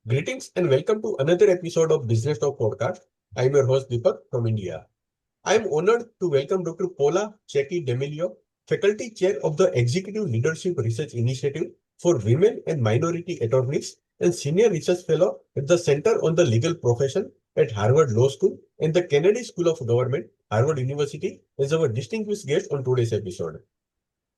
Greetings and welcome to another episode of Businesstalk podcast. I'm your host Deepak from India. I'm honored to welcome Dr. Paola Cecchi-Dimeglio, Faculty Chair of the Executive Leadership Research Initiative for Women and Minority Attorneys and Senior Research Fellow at the Center on the Legal Profession at Harvard Law School and the Kennedy School of Government, Harvard University, as our distinguished guest on today's episode.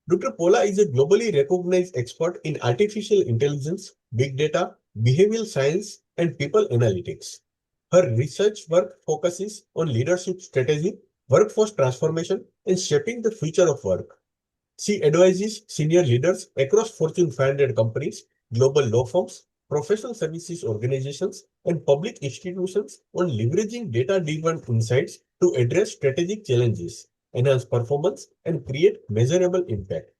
Dr. Paola is a globally recognized expert in artificial intelligence, big data, behavioral science, and people analytics. Her research work focuses on leadership strategy, workforce transformation, and shaping the future of work. She advises senior leaders across Fortune 500 companies, global law firms, professional services organizations, and public institutions on leveraging data-driven insights to address strategic challenges, enhance performance, and create measurable impact.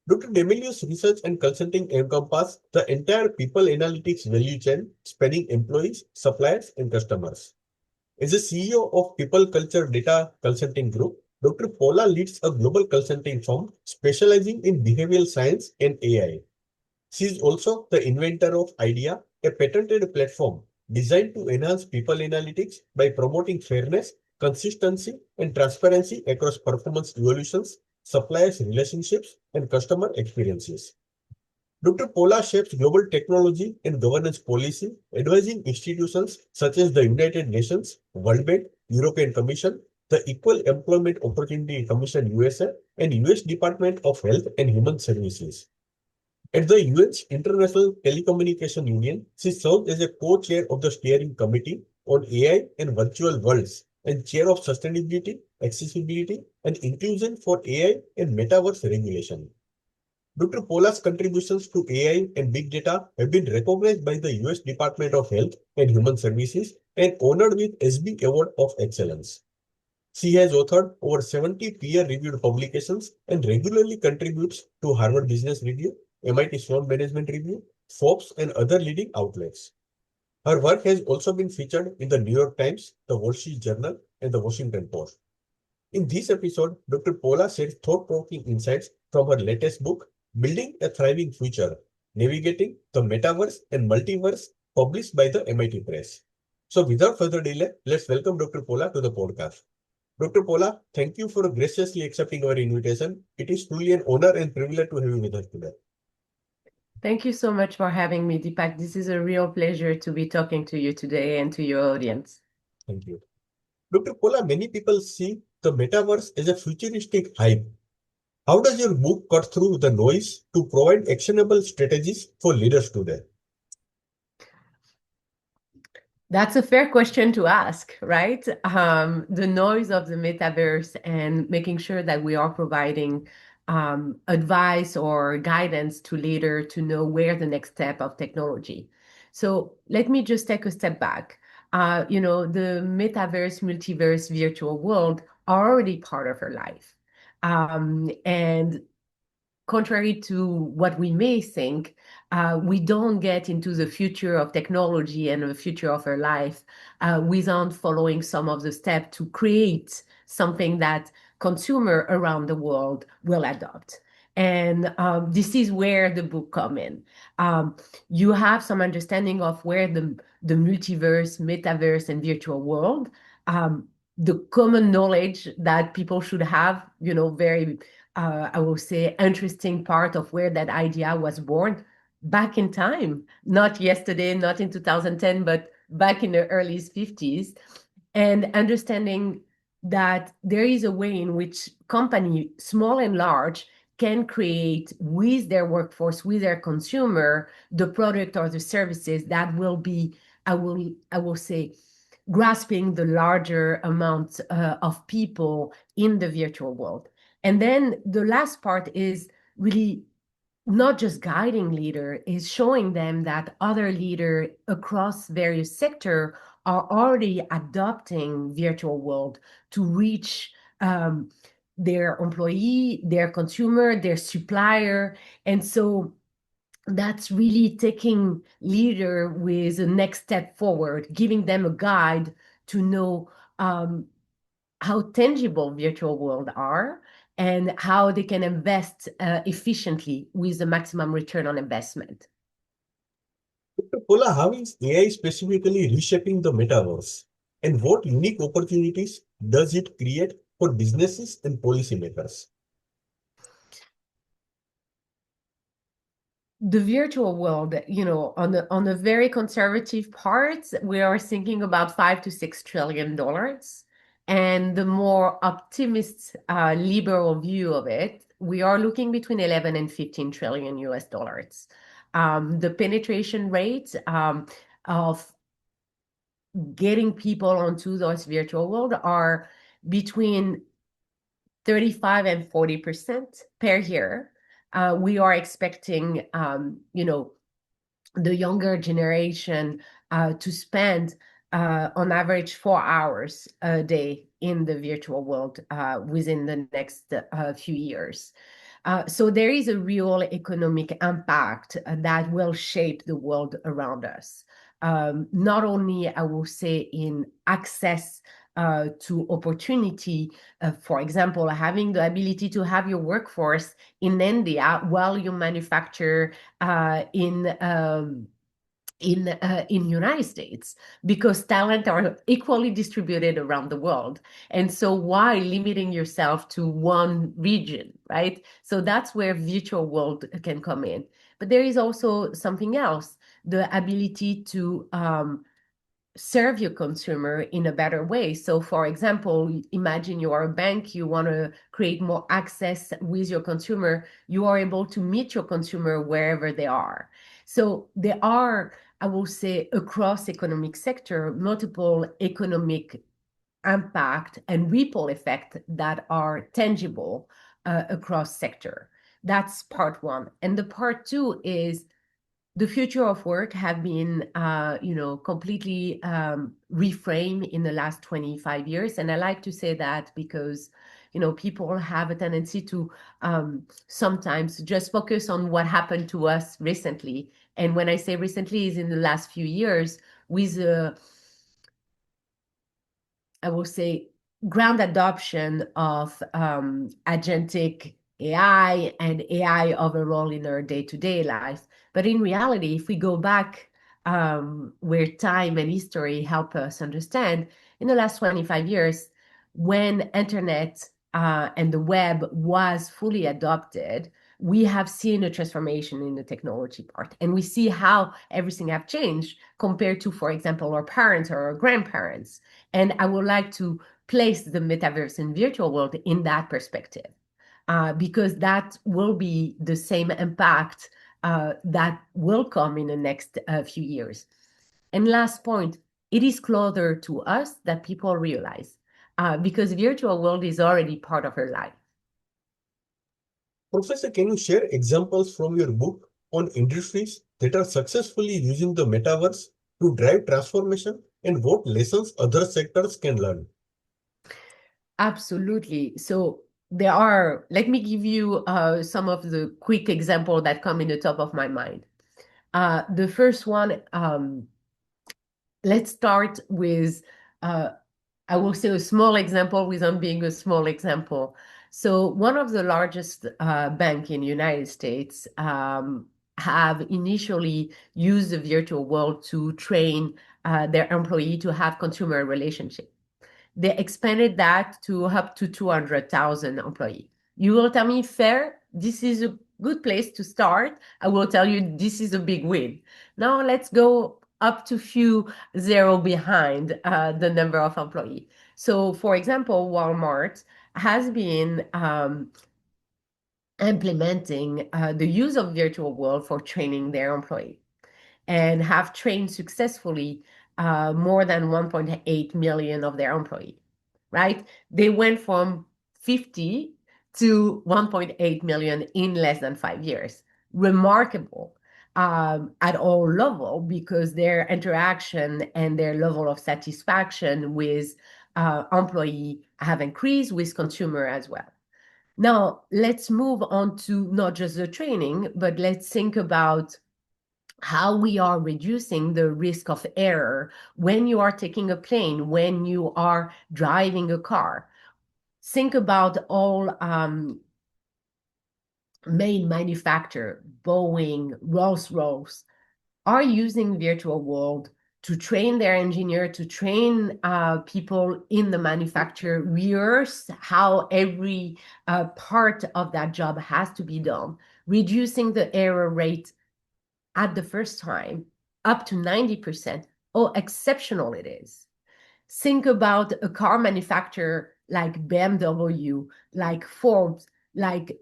Dr. Demeglio's research and consulting encompass the entire people analytics value chain, spanning employees, suppliers, and customers. As a CEO of People Culture Data Consulting Group, Dr. Paola leads a global consulting firm specializing in behavioral science and AI. She is also the inventor of IDEA, a patented platform designed to enhance people analytics by promoting fairness, consistency, and transparency across performance evolutions, suppliers relationships, and customer experiences. Dr. Paola shapes global technology and governance policy, advising institutions such as the United Nations, World Bank, European Commission, the Equal Employment Opportunity Commission USA, and US Department of Health and Human Services. At the UN's International Telecommunication Union, she served as a co-chair of the steering committee on AI and virtual worlds and chair of sustainability, accessibility, and inclusion for AI and metaverse regulation. Dr. Paola's contributions to AI and big data have been recognized by the US Department of Health and Human Services and honored with SB Award of Excellence. She has authored over 70 peer-reviewed publications and regularly contributes to Harvard Business Review, MIT Sloan Management Review, Forbes, and other leading outlets. Her work has also been featured in the New York Times, the Wall Street Journal, and the Washington Post. In this episode, Dr. Paola shares thought-provoking insights from her latest book, Building a Thriving Future, Navigating the Metaverse and Multiverse, published by the MIT Press. So without further delay, let's welcome Dr. Paola to the podcast. Dr. Paola, thank you for graciously accepting our invitation. It is truly an honor and privilege to have you with us today. Thank you so much for having me, Deepak. This is a real pleasure to be talking to you today and to your audience. Thank you. Dr. Paola, many people see the metaverse as a futuristic hype. How does your book cut through the noise to provide actionable strategies for leaders today? That's a fair question to ask, right? The noise of the metaverse and making sure that we are providing advice or guidance to leader to know where the next step of technology. So let me just take a step back. The metaverse, multiverse, virtual world are already part of our life. And contrary to what we may think, we don't get into the future of technology and the future of our life without following some of the steps to create something that consumer around the world will adopt. And this is where the book come in. You have some understanding of where the multiverse, metaverse, and virtual world, the common knowledge that people should have, very I will say, interesting part of where that idea was born back in time, not yesterday, not in 2010, but back in the early 50s, and understanding that there is a way in which company, small and large, can create with their workforce, with their consumer, the product or the services that will be, I will say, grasping the larger amount of people in the virtual world. And then the last part is really not just guiding leader, is showing them that other leaders across various sectors are already adopting virtual world to reach their employee, their consumer, their supplier. And so that's really taking leader with the next step forward, giving them a guide to know how tangible virtual world are and how they can invest efficiently with the maximum return on investment. Dr. Pola, how is AI specifically reshaping the metaverse? And what unique opportunities does it create for businesses and policymakers? The virtual world, on the very conservative part, we are thinking about $5 to $6 trillion. And the more optimist, liberal view of it, we are looking between 11 and 15 trillion US dollars. The penetration rate of getting people onto those virtual world are between 35 and 40% per year. We are expecting, the younger generation to spend on average 4 hours a day in the virtual world within the next few years. So there is a real economic impact that will shape the world around us. Not only, I will say, in access to opportunity, for example, having the ability to have your workforce in India while you manufacture in United States, because talent are equally distributed around the world. And so why limiting yourself to one region, right? So that's where virtual world can come in. But there is also something else, the ability to serve your consumer in a better way. So for example, imagine you are a bank, you want to create more access with your consumer, you are able to meet your consumer wherever they are. So there are, I will say, across economic sector, multiple economic impact and ripple effect that are tangible across sector. That's part one. And the part two is the future of work have been, completely reframed in the last 25 years. And I like to say that because, people have a tendency to sometimes just focus on what happened to us recently. And when I say recently, is in the last few years with I will say, ground adoption of agentic AI and AI overall in our day-to-day life. But in reality, if we go back where time and history help us understand, in the last 25 years, when internet and the web was fully adopted, we have seen a transformation in the technology part. And we see how everything have changed compared to, for example, our parents or our grandparents. And I would like to place the metaverse and virtual world in that perspective, because that will be the same impact that will come in the next few years. And last point, it is closer to us that people realize, because virtual world is already part of our life. Professor, can you share examples from your book on industries that are successfully using the metaverse to drive transformation and what lessons other sectors can learn? Absolutely. So there are, let me give you some of the quick examples that come in the top of my mind. The first one, let's start with, I will say, a small example without being a small example. So one of the largest bank in the United States have initially used the virtual world to train their employee to have consumer relationship. They expanded that to up to 200,000 employees. You will tell me, fair, this is a good place to start. I will tell you, this is a big win. Now let's go up to few zero behind the number of employees. So for example, Walmart has been implementing the use of virtual world for training their employees and have trained successfully more than 1.8 million of their employees, right? They went from 50 to 1.8 million in less than 5 years. Remarkable at all level, because their interaction and their level of satisfaction with employee have increased, with consumer as well. Now, let's move on to not just the training, but let's think about how we are reducing the risk of error when you are taking a plane, when you are driving a car. Think about all main manufacturer, Boeing, Rolls-Royce, are using virtual world to train their engineer, to train people in the manufacture, rehearse how every part of that job has to be done, reducing the error rate at the first time up to 90%. Oh, exceptional it is. Think about a car manufacturer like BMW, like Ford, like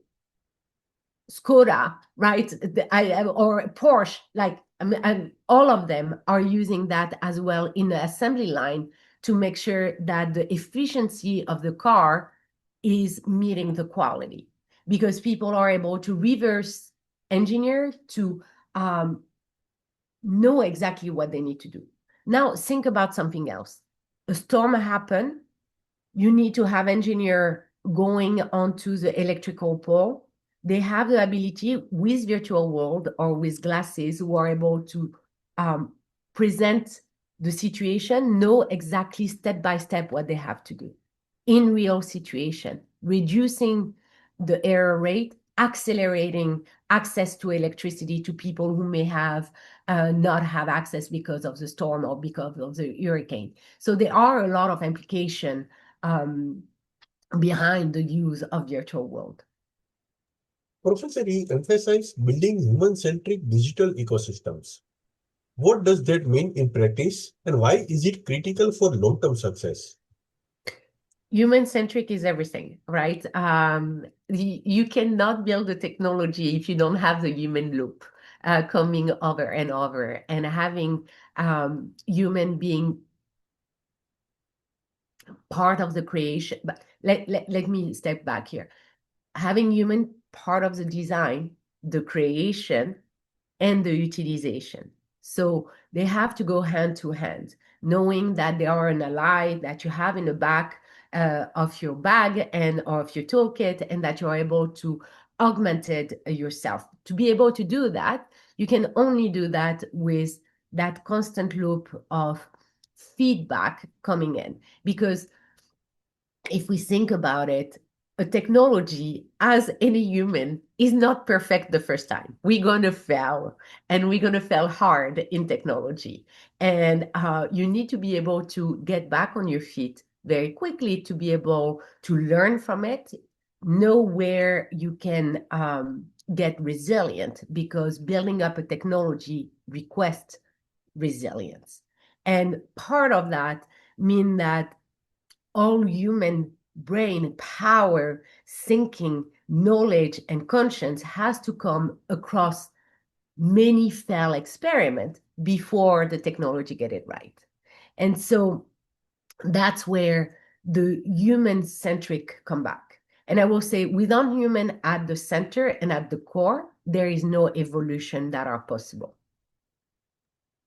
Skoda, right? Or Porsche, like, and all of them are using that as well in the assembly line to make sure that the efficiency of the car is meeting the quality, because people are able to reverse engineer to know exactly what they need to do. Now think about something else. A storm happen, you need to have engineer going onto the electrical pole. They have the ability with virtual world or with glasses who are able to present the situation, know exactly step by step what they have to do in real situation, reducing the error rate, accelerating access to electricity to people who may have not have access because of the storm or because of the hurricane. So there are a lot of implications behind the use of virtual world. Professor, you emphasize building human-centric digital ecosystems. What does that mean in practice, and why is it critical for long-term success? Human-centric is everything, right? You cannot build a technology if you don't have the human loop coming over and over, and having human being part of the creation. But let me step back here. Having human part of the design, the creation, and the utilization. So they have to go hand to hand, knowing that they are an ally that you have in the back of your bag and of your toolkit, and that you're able to augment it yourself. To be able to do that, you can only do that with that constant loop of feedback coming in. Because if we think about it, a technology, as any human, is not perfect the first time. We're going to fail, and we're going to fail hard in technology. And you need to be able to get back on your feet very quickly to be able to learn from it, know where you can get resilient, because building up a technology requests resilience. And part of that means that all human brain power, thinking, knowledge, and conscience has to come across many failed experiments before the technology get it right. And so that's where the human-centric come back. And I will say, without human at the center and at the core, there is no evolution that are possible.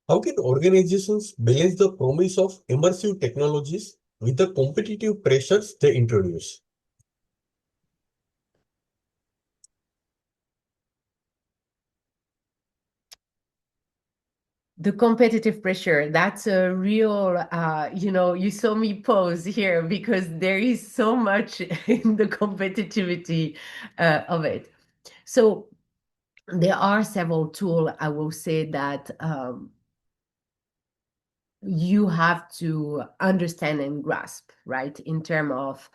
How can organizations balance the promise of immersive technologies with the competitive pressures they introduce? The competitive pressure, that's a real, you saw me pause here because there is so much in the competitivity of it. So there are several tools, I will say, that you have to understand and grasp, right? In terms of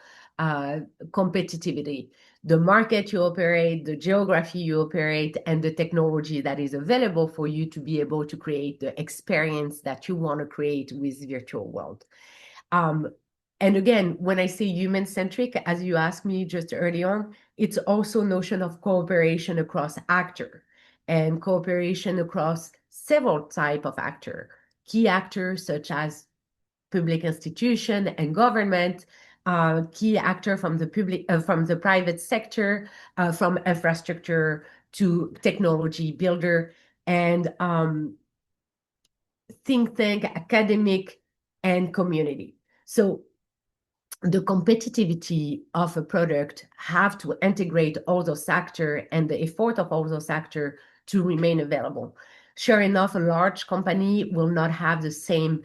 competitivity, the market you operate, the geography you operate, and the technology that is available for you to be able to create the experience that you want to create with virtual world. And again, when I say human-centric, as you asked me just early on, it's also notion of cooperation across actor and cooperation across several type of actor. Key actors such as public institution and government, key actor from the private sector, from infrastructure to technology builder, and think tank, academic, and community. So the competitivity of a product have to integrate all those actors and the effort of all those actors to remain available. Sure enough, a large company will not have the same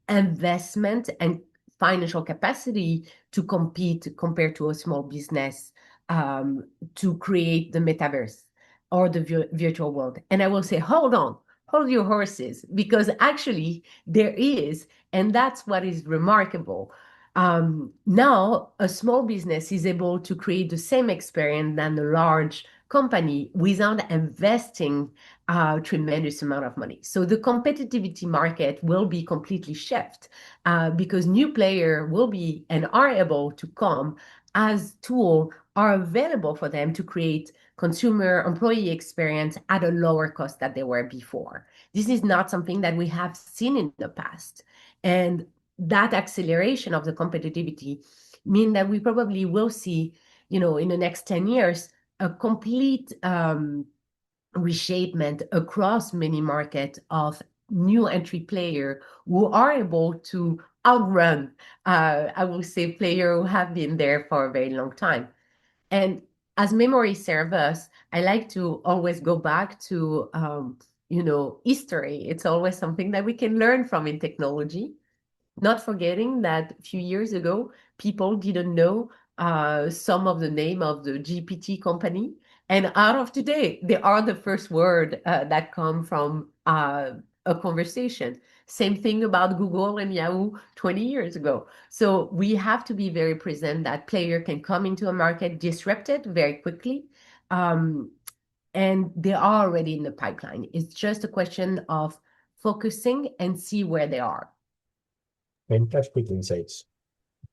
investment and financial capacity to compete compared to a small business to create the metaverse or the virtual world. And I will say, hold on, hold your horses, because actually there is, and that's what is remarkable. Now, a small business is able to create the same experience than a large company without investing a tremendous amount of money. So the competitivity market will be completely shift because new players will be and are able to come as tools are available for them to create consumer employee experience at a lower cost than they were before. This is not something that we have seen in the past. And that acceleration of the competitivity mean that we probably will see, in the next 10 years, a complete reshapement across many markets of new entry player who are able to outrun, I will say, players who have been there for a very long time. And as memory serves us, I like to always go back to, history. It's always something that we can learn from in technology. Not forgetting that a few years ago, people didn't know some of the name of the GPT company. And out of today, they are the first word that come from a conversation. Same thing about Google and Yahoo 20 years ago. So we have to be very present that player can come into a market disrupted very quickly. And they are already in the pipeline. It's just a question of focusing and see where they are. Fantastic insights.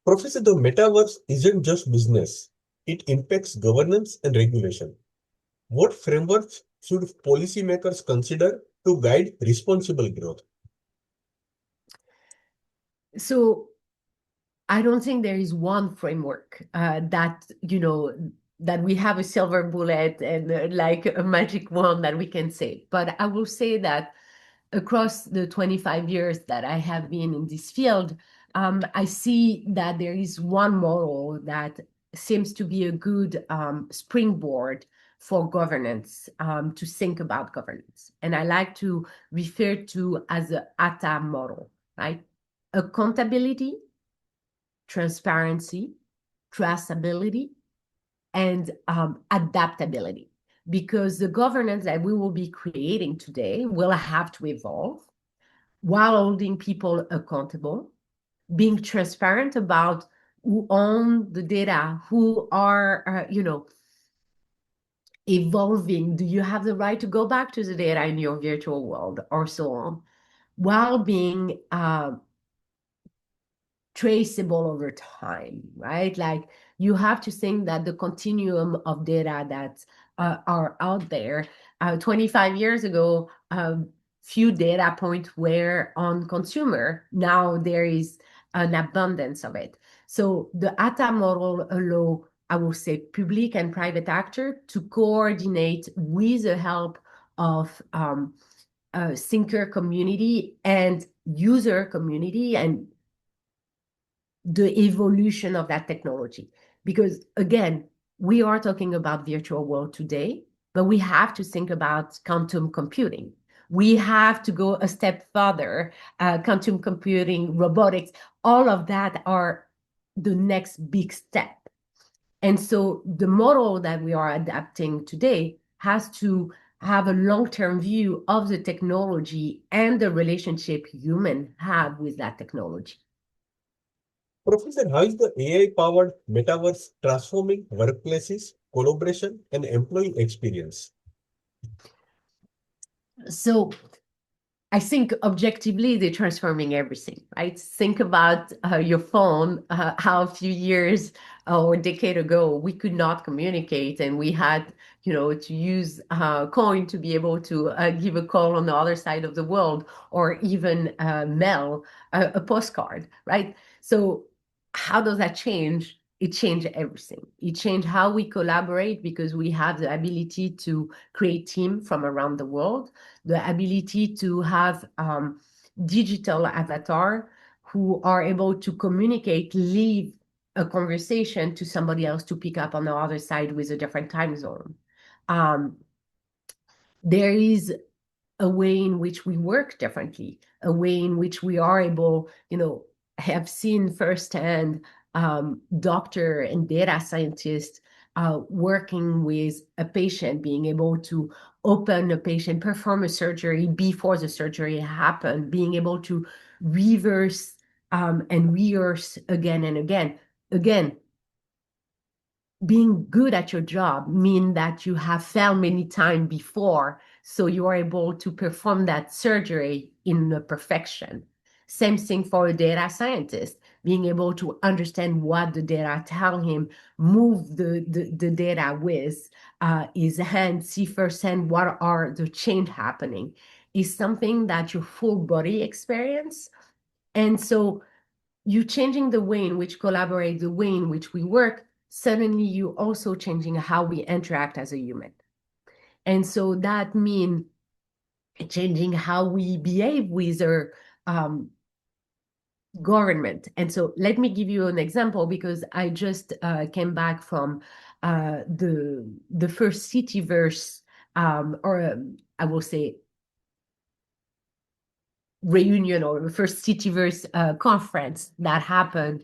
Professor, the metaverse isn't just business, it impacts governance and regulation. What frameworks should policymakers consider to guide responsible growth? So I don't think there is one framework that we have a silver bullet and like a magic wand that we can say. But I will say that across the 25 years that I have been in this field, I see that there is one model that seems to be a good springboard for governance, to think about governance. And I like to refer to as the ATA model, right? Accountability, transparency, traceability, and adaptability. Because the governance that we will be creating today will have to evolve while holding people accountable, being transparent about who own the data, who are, evolving. Do you have the right to go back to the data in your virtual world or so on, while being traceable over time, right? Like you have to think that the continuum of data that are out there, 25 years ago, few data points were on consumer. Now there is an abundance of it. So the ATA model allow, I will say, public and private actor to coordinate with the help of thinker community and user community and the evolution of that technology. Because again, we are talking about virtual world today, but we have to think about quantum computing. We have to go a step further, quantum computing, robotics, all of that are the next big step. And so the model that we are adapting today has to have a long-term view of the technology and the relationship humans have with that technology. Professor, how is the AI-powered metaverse transforming workplaces, collaboration, and employee experience? So I think objectively they're transforming everything, right? Think about your phone, how a few years or a decade ago we could not communicate and we had, to use coin to be able to give a call on the other side of the world or even mail a postcard, right? So how does that change? It changed everything. It changed how we collaborate because we have the ability to create team from around the world, the ability to have digital avatar who are able to communicate, leave a conversation to somebody else to pick up on the other side with a different time zone. There is a way in which we work differently, a way in which we are able, have seen firsthand doctor and data scientists working with a patient, being able to open a patient, perform a surgery before the surgery happened, being able to reverse and rehearse again and again. Again, being good at your job mean that you have failed many times before, so you are able to perform that surgery in the perfection. Same thing for a data scientist, being able to understand what the data tell him, move the data with his hand, see firsthand what are the change happening, is something that your full body experience. And so you changing the way in which collaborate, the way in which we work, suddenly you also changing how we interact as a human. And so that means changing how we behave with our government. And so let me give you an example, because I just came back from the first Cityverse, I will say reunion, or the first Cityverse conference that happened,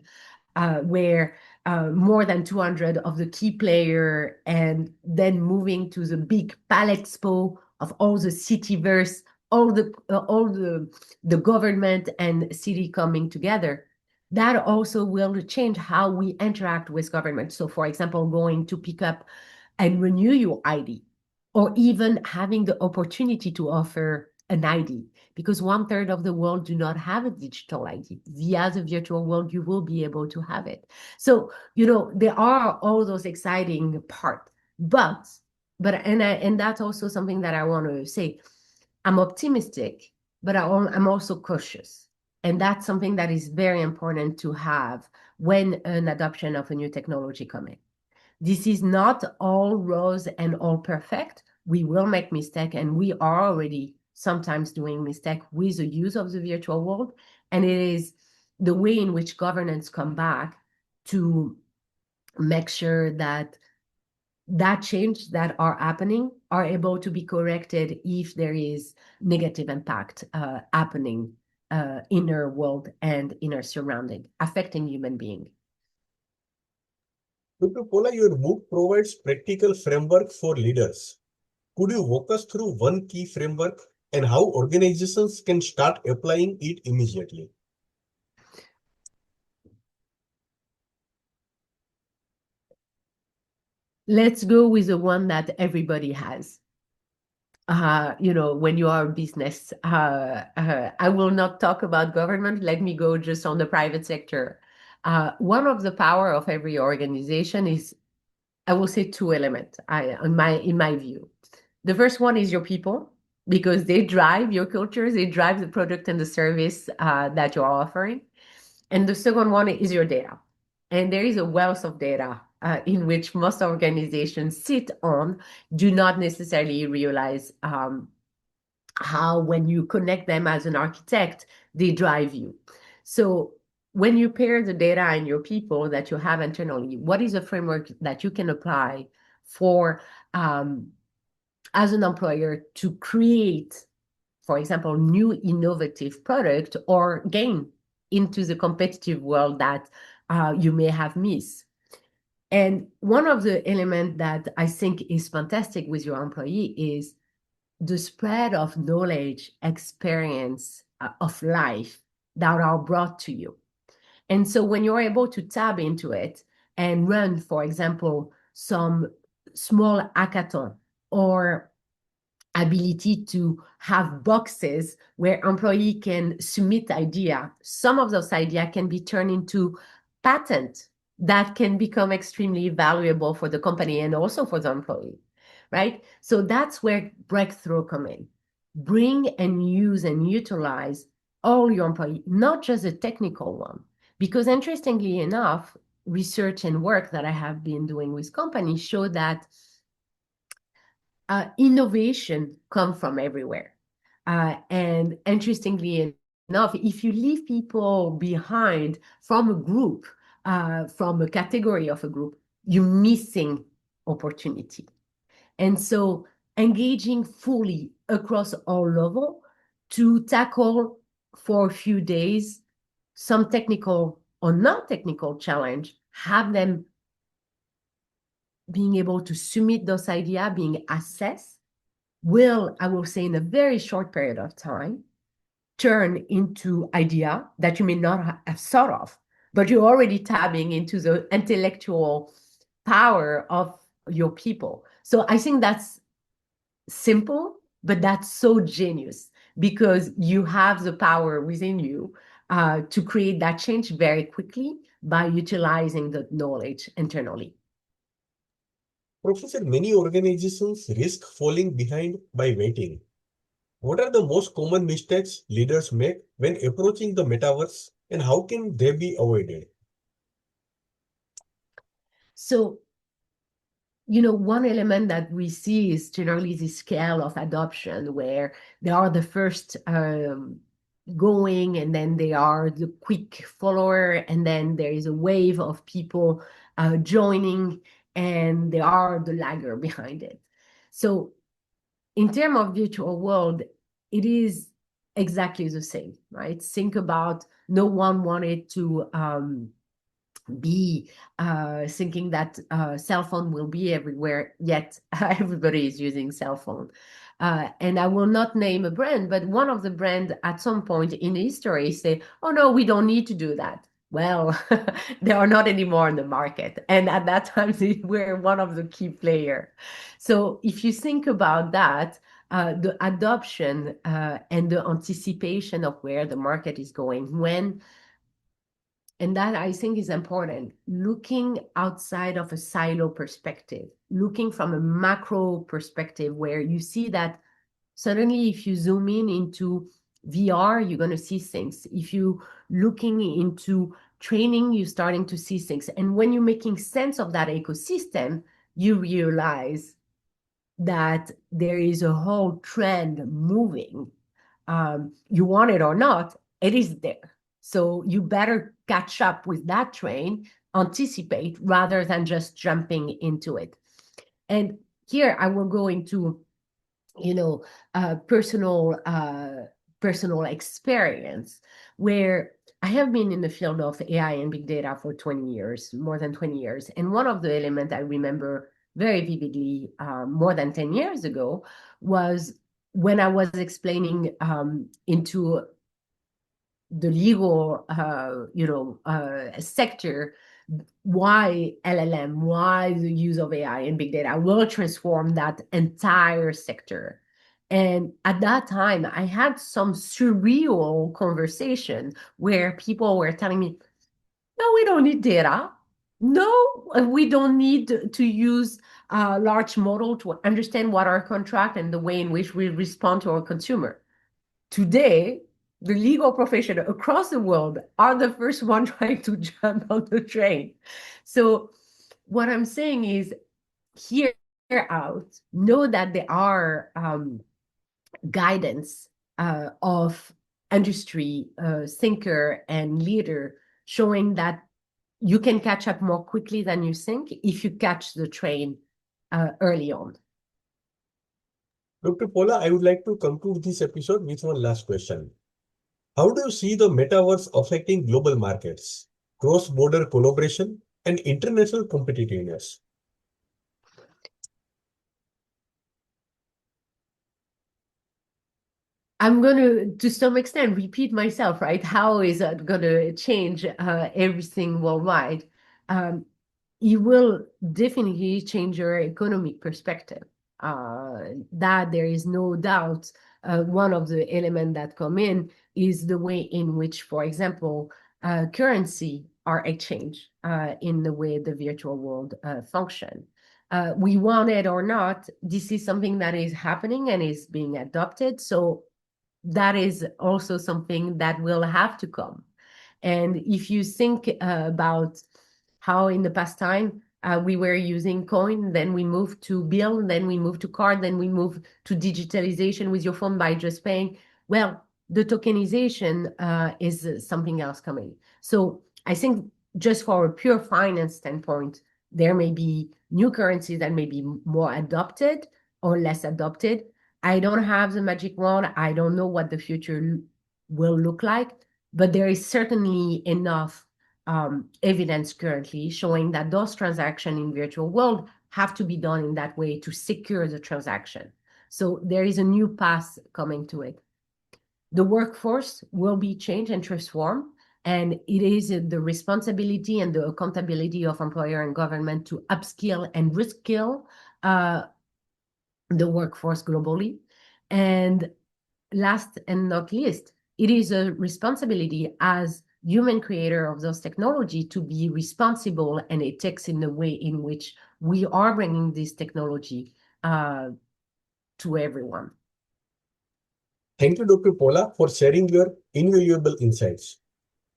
where more than 200 of the key player, and then moving to the big Palexpo of all the Cityverse, all the government and city coming together. That also will change how we interact with government. So, for example, going to pick up and renew your ID, or even having the opportunity to offer an ID, because 1/3 of the world do not have a digital ID. Via the virtual world, you will be able to have it. So, there are all those exciting parts, and that's also something that I want to say. I'm optimistic, but I'm also cautious. And that's something that is very important to have when an adoption of a new technology comes in. This is not all rose and all perfect. We will make mistake, and we are already sometimes doing mistake with the use of the virtual world. And it is the way in which governance come back to make sure that change that are happening are able to be corrected if there is negative impact happening in our world and in our surrounding, affecting human being. Dr. Paula, your book provides practical framework for leaders. Could you walk us through one key framework and how organizations can start applying it immediately? Let's go with the one that everybody has. When you are a business, I will not talk about government. Let me go just on the private sector. One of the power of every organization is, I will say, two elements, in my view. The first one is your people, because they drive your culture, they drive the product and the service that you're offering. And the second one is your data. And there is a wealth of data in which most organizations sit on, do not necessarily realize how, when you connect them as an architect, they drive you. So when you pair the data and your people that you have internally, what is a framework that you can apply for as an employer to create, for example, new innovative product, or gain into the competitive world that you may have missed? And one of the elements that I think is fantastic with your employee is the spread of knowledge, experience of life that are brought to you. And so when you're able to tap into it and run, for example, some small hackathon, or ability to have boxes where employee can submit idea, some of those ideas can be turned into patent that can become extremely valuable for the company and also for the employee, right? So that's where breakthrough come in. Bring and use and utilize all your employees, not just the technical one. Because interestingly enough, research and work that I have been doing with companies show that innovation come from everywhere. And interestingly enough, if you leave people behind from a group, from a category of a group, you're missing opportunity. And so engaging fully across all level to tackle for a few days some technical or non-technical challenge, have them being able to submit those ideas, being assessed, will, I will say, in a very short period of time, turn into idea that you may not have thought of, but you're already tapping into the intellectual power of your people. So I think that's simple, but that's so genius because you have the power within you to create that change very quickly by utilizing the knowledge internally. Professor, many organizations risk falling behind by waiting. What are the most common mistakes leaders make when approaching the metaverse, and how can they be avoided? So, one element that we see is generally the scale of adoption, where they are the first going, and then they are the quick follower, and then there is a wave of people joining, and they are the lagger behind it. So in terms of virtual world, it is exactly the same, right? Think about no one wanted to be thinking that cell phone will be everywhere, yet everybody is using cell phone. And I will not name a brand, but one of the brand at some point in history say, oh no, we don't need to do that. Well, they are not anymore in the market. And at that time, they were one of the key player. So if you think about that, the adoption and the anticipation of where the market is going, and that I think is important, looking outside of a silo perspective, looking from a macro perspective where you see that suddenly if you zoom in into VR, you're going to see things. If you looking into training, you're starting to see things. And when you're making sense of that ecosystem, you realize that there is a whole trend moving. You want it or not, it is there. So you better catch up with that train, anticipate rather than just jumping into it. And here I will go into, personal experience where I have been in the field of AI and big data for 20 years, more than 20 years. And one of the elements I remember very vividly more than 10 years ago was when I was explaining into the legal, sector, why LLM, why the use of AI and big data will transform that entire sector. And at that time, I had some surreal conversation where people were telling me, no, we don't need data. No, we don't need to use a large model to understand what our contract and the way in which we respond to our consumer. Today, the legal profession across the world are the first one trying to jump on the train. So what I'm saying is, hear out, know that there are guidance of industry thinker and leader showing that you can catch up more quickly than you think if you catch the train early on. Dr. Paula, I would like to conclude this episode with one last question. How do you see the metaverse affecting global markets, cross-border collaboration, and international competitiveness? I'm going to some extent, repeat myself, right? How is that going to change everything worldwide? It will definitely change your economic perspective. That there is no doubt. One of the elements that come in is the way in which, for example, currency are exchanged in the way the virtual world function. We want it or not, this is something that is happening and is being adopted. So that is also something that will have to come. And if you think about how in the past time we were using coin, then we moved to bill, then we moved to card, then we moved to digitalization with your phone by just paying. Well, the tokenization is something else coming. So I think just for a pure finance standpoint, there may be new currencies that may be more adopted or less adopted. I don't have the magic wand. I don't know what the future will look like, but there is certainly enough evidence currently showing that those transactions in virtual world have to be done in that way to secure the transaction. So there is a new path coming to it. The workforce will be changed and transformed, and it is the responsibility and the accountability of employer and government to upskill and reskill the workforce globally. And last and not least, it is a responsibility as human creator of those technology to be responsible and ethics in the way in which we are bringing this technology to everyone. Thank you, Dr. Paula, for sharing your invaluable insights.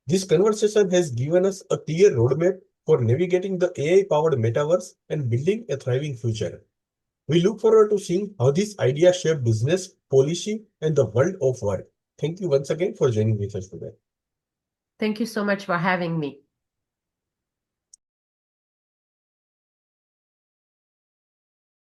This conversation has given us a clear roadmap for navigating the AI-powered metaverse and building a thriving future. We look forward to seeing how these ideas shape business, policy, and the world of work. Thank you once again for joining with us today. Thank you so much for having me.